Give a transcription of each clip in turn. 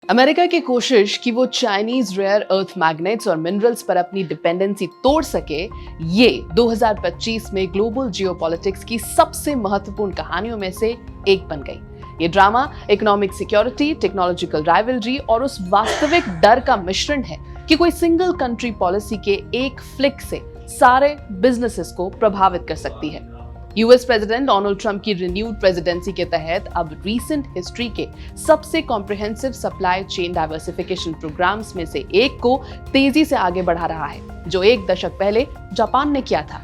America की कोशिश कि वो चाइनीज रेयर अर्थ मैग्नेट्स और मिनरल्स पर अपनी डिपेंडेंसी तोड़ सके, ये 2025 में ग्लोबल जियोपॉलिटिक्स की सबसे महत्वपूर्ण कहानियों में से एक बन गई। ये drama economic security, technological rivalry और उस वास्तविक डर का मिश्रण है कि कोई सिंगल कंट्री पॉलिसी के एक फ्लिक से सारे बिजनेसेस को प्रभावित कर सकती है। यूएस प्रेसिडेंट डोनाल्ड ट्रंप की रिन्यूड प्रेसिडेंसी के तहत अब रीसेंट हिस्ट्री के सबसे comprehensive supply chain diversification programs में से एक को तेजी से आगे बढ़ा रहा है, जो एक दशक पहले जापान ने किया था।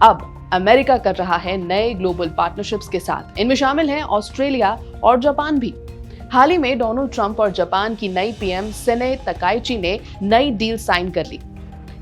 अब अमेरिका कर रहा है नए ग्लोबल पार्टनरशिप्स के साथ। इनमें शामिल हैं ऑस्ट्रेलिया और जापान भी। हाल ही में डोनाल्ड ट्रंप और जापान की नई पीएम सिने तकाइची ने नई डील साइन कर ली।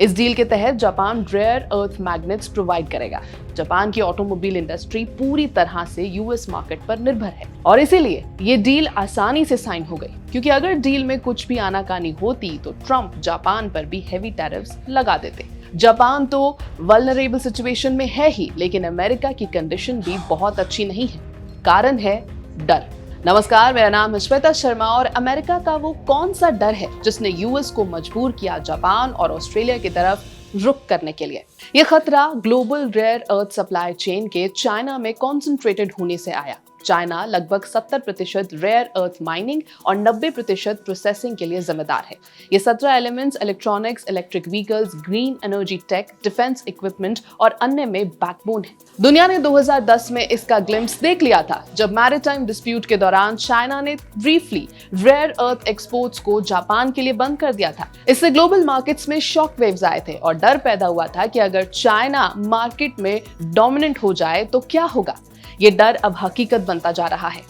इस डील के तहत Japan rare earth magnets provide करेगा। जापान की ऑटोमोबाइल इंडस्ट्री पूरी तरह से यूएस मार्केट पर निर्भर है और इसीलिए ये डील आसानी से साइन हो गई, क्योंकि अगर डील में कुछ भी आनाकानी होती तो ट्रंप जापान पर भी हेवी टैरिफ्स लगा देते। जापान तो वल्नरेबल सिचुएशन में है ही, लेकिन अमेरिका की कंडीशन भी बहुत अच्छी नहीं है। कारण है डर। नमस्कार, मेरा नाम है श्वेता शर्मा और अमेरिका का वो कौन सा डर है जिसने यूएस को मजबूर किया जापान और ऑस्ट्रेलिया की तरफ रुख करने के लिए। यह खतरा global rare earth supply chain के चाइना में कॉन्सेंट्रेटेड होने से आया। चाइना लगभग 70% रेयर अर्थ माइनिंग और 90% प्रोसेसिंग के लिए जिम्मेदार है। ये 17 elements electronics, electric vehicles, green energy tech, defence equipment और अन्य में बैकबोन है। दुनिया ने 2010 में इसका ग्लिम्स देख लिया था, जब मैरिटाइम डिस्प्यूट के दौरान चाइना ने ब्रीफली रेयर अर्थ एक्सपोर्ट्स को जापान के लिए बंद कर दिया था। इससे ग्लोबल मार्केट्स में शॉक वेव्स आए थे और डर पैदा हुआ था कि अगर चाइना मार्केट में डोमिनेंट हो जाए तो क्या होगा। ये डर अब हकीकत बनता जा रहा है।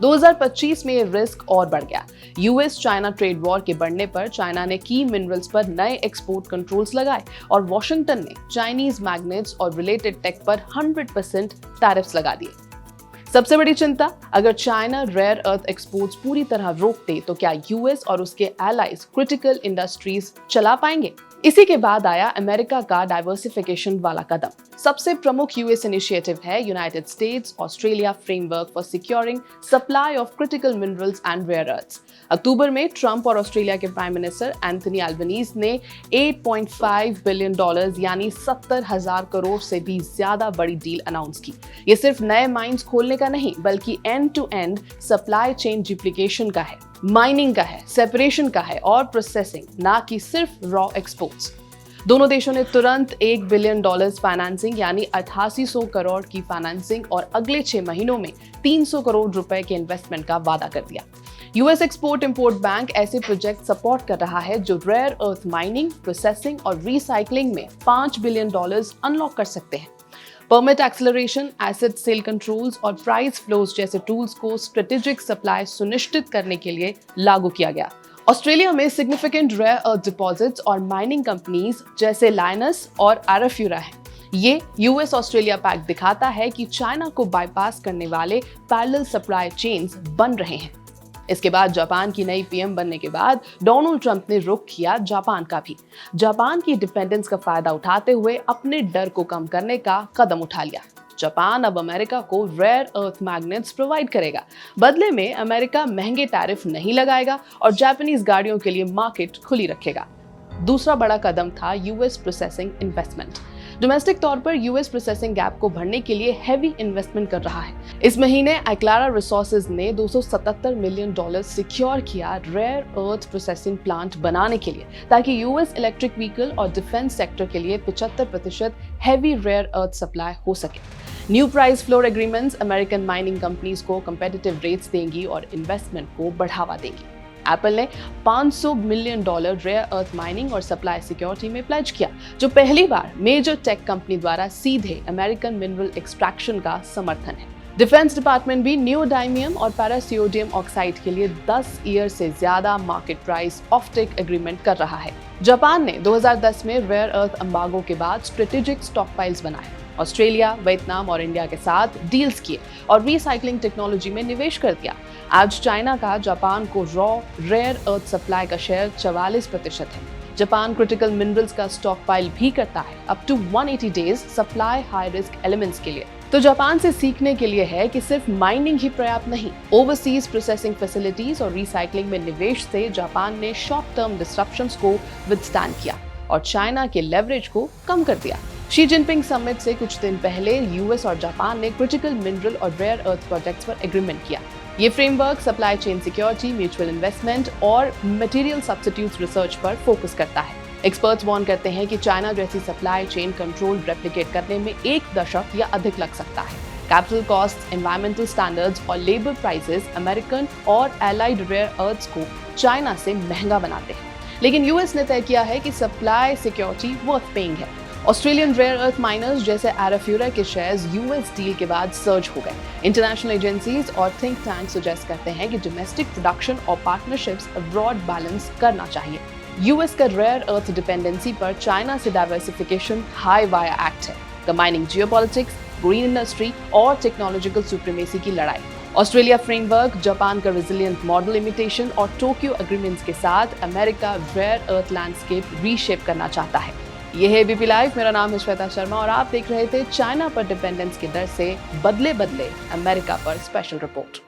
2025 में ये रिस्क और बढ़ गया। यूएस चाइना ट्रेड वॉर के बढ़ने पर चाइना ने की मिनरल्स पर नए एक्सपोर्ट कंट्रोल्स लगाए और वॉशिंगटन ने चाइनीज मैग्नेट्स और रिलेटेड टेक पर 100% टैरिफ्स लगा दिए। सबसे बड़ी चिंता, अगर चाइना रेयर अर्थ एक्सपोर्ट्स पूरी तरह रोक दे तो क्या यूएस और उसके एलाइज क्रिटिकल इंडस्ट्रीज चला पाएंगे। इसी के बाद आया अमेरिका का डाइवर्सिफिकेशन वाला कदम। सबसे प्रमुख यूएस इनिशिएटिव है United States Australia framework for securing supply of critical minerals and rare earths. अक्टूबर में ट्रंप और ऑस्ट्रेलिया के प्राइम मिनिस्टर एंथनी अल्बनीज ने $8.5 बिलियन यानी 70,000 करोड़ से भी ज्यादा बड़ी डील अनाउंस की। ये सिर्फ नए माइंस खोलने का नहीं, बल्कि end to end supply chain duplication का है, माइनिंग का है, सेपरेशन का है और प्रोसेसिंग, ना कि सिर्फ रॉ एक्सपोर्ट्स। दोनों देशों ने तुरंत $1 बिलियन फाइनेंसिंग यानी 8800 करोड़ की फाइनेंसिंग और अगले 6 महीनों में 300 करोड़ रुपए के इन्वेस्टमेंट का वादा कर दिया। यूएस एक्सपोर्ट इंपोर्ट बैंक ऐसे प्रोजेक्ट सपोर्ट कर रहा है जो रेयर अर्थ माइनिंग, प्रोसेसिंग और रिसाइकलिंग में $5 बिलियन अनलॉक कर सकते हैं। Permit acceleration, asset sale controls और प्राइस फ्लोज जैसे टूल्स को स्ट्रेटेजिक सप्लाई सुनिश्चित करने के लिए लागू किया गया। ऑस्ट्रेलिया में सिग्निफिकेंट रेयर अर्थ डिपॉजिट्स और माइनिंग कंपनीज जैसे लाइनस और आराफ्यूरा हैं। ये यूएस ऑस्ट्रेलिया पैक्ट दिखाता है कि चाइना को बाईपास करने वाले पैरेलल सप्लाई चेन्स बन रहे हैं। इसके बाद जापान की नई पीएम बनने के बाद डोनाल्ड ट्रंप ने रुख किया जापान का भी। जापान की डिपेंडेंस का फायदा उठाते हुए अपने डर को कम करने का कदम उठा लिया। जापान अब अमेरिका को रेयर अर्थ मैग्नेट्स प्रोवाइड करेगा। बदले में अमेरिका महंगे टैरिफ नहीं लगाएगा और जापानीज गाड़ियों के लिए मार्केट खुली रखेगा। दूसरा बड़ा कदम था यूएस प्रोसेसिंग इन्वेस्टमेंट। डोमेस्टिक तौर पर यूएस प्रोसेसिंग गैप को भरने के लिए हैवी इन्वेस्टमेंट कर रहा है। इस महीने एक्लारा रिसोर्सेज ने $277 मिलियन सिक्योर किया रेयर अर्थ प्रोसेसिंग प्लांट बनाने के लिए, ताकि यूएस इलेक्ट्रिक व्हीकल और डिफेंस सेक्टर के लिए 75% हैवी रेयर अर्थ सप्लाई हो सके। New price floor agreements American mining companies को कंपेटिटिव रेट्स देंगी और इन्वेस्टमेंट को बढ़ावा देंगी। एप्पल ने $500 मिलियन रेयर अर्थ माइनिंग और सप्लाई सिक्योरिटी में प्लेज किया, जो पहली बार मेजर टेक कंपनी द्वारा सीधे अमेरिकन मिनरल एक्सट्रैक्शन का समर्थन है। डिफेंस डिपार्टमेंट भी नियोडाइमियम और पैरासियोडियम ऑक्साइड के लिए 10 ईयर से ज्यादा मार्केट प्राइस ऑफटेक एग्रीमेंट कर रहा है। जापान ने 2010 में रेयर अर्थ एम्बार्गो के बाद स्ट्रेटेजिक स्टॉकपाइल्स बनाए। ऑस्ट्रेलिया, वियतनाम और इंडिया के साथ डील्स किए और रिसाइकलिंग टेक्नोलॉजी में निवेश कर दिया। आज चाइना का जापान को रॉ रेयर अर्थ सप्लाई का शेयर 44% है। जापान क्रिटिकल मिनरल्स का स्टॉक पाइल भी करता है up to 180 days supply high risk elements के लिए। तो जापान से सीखने के लिए है कि सिर्फ माइनिंग ही पर्याप्त नहीं, ओवरसीज प्रोसेसिंग फैसिलिटीज और रिसाइकलिंग में निवेश से जापान ने शॉर्ट टर्म डिस्ट्रप्शंस को विथस्टैंड किया और चाइना के लेवरेज को कम कर दिया। शी जिनपिंग समिट से कुछ दिन पहले यूएस और जापान ने क्रिटिकल मिनरल और रेयर अर्थ प्रोजेक्ट्स पर एग्रीमेंट किया। ये framework supply chain security, mutual investment और मटेरियल सब्स्टिट्यूट्स रिसर्च पर फोकस करता है। एक्सपर्ट्स वार्न करते हैं कि चाइना जैसी सप्लाई चेन कंट्रोल रेप्लिकेट करने में 1 दशक या अधिक लग सकता है। कैपिटल कॉस्ट, एनवायरमेंटल स्टैंडर्ड्स और लेबर प्राइसेस अमेरिकन और एलाइड रेयर अर्थ्स को चाइना से महंगा बनाते हैं। लेकिन यूएस ने तय किया है कि सप्लाई सिक्योरिटी वर्थ पेइंग है। ऑस्ट्रेलियन रेयर अर्थ माइनर्स जैसे एराफ्यूरा के शेयर्स यूएस डील के बाद सर्ज हो गए। इंटरनेशनल एजेंसीज और थिंक टैंक सजेस्ट करते हैं कि डोमेस्टिक प्रोडक्शन और पार्टनरशिप्स अब्रॉड बैलेंस करना चाहिए। यूएस का रेयर अर्थ डिपेंडेंसी पर चाइना से डाइवर्सिफिकेशन हाई वाया एक्ट है, कंबाइनिंग जियोपॉलिटिक्स, ग्रीन इंडस्ट्री और टेक्नोलॉजिकल सुप्रीमेसी की लड़ाई। ऑस्ट्रेलिया फ्रेमवर्क, जापान का रेजिलिएंट मॉडल इमिटेशन और टोक्यो एग्रीमेंट्स के साथ America rare earth landscape reshape करना चाहता है। यह है बीपी लाइव, मेरा नाम है श्वेता शर्मा और आप देख रहे थे चाइना पर डिपेंडेंस के डर से बदले अमेरिका पर स्पेशल रिपोर्ट।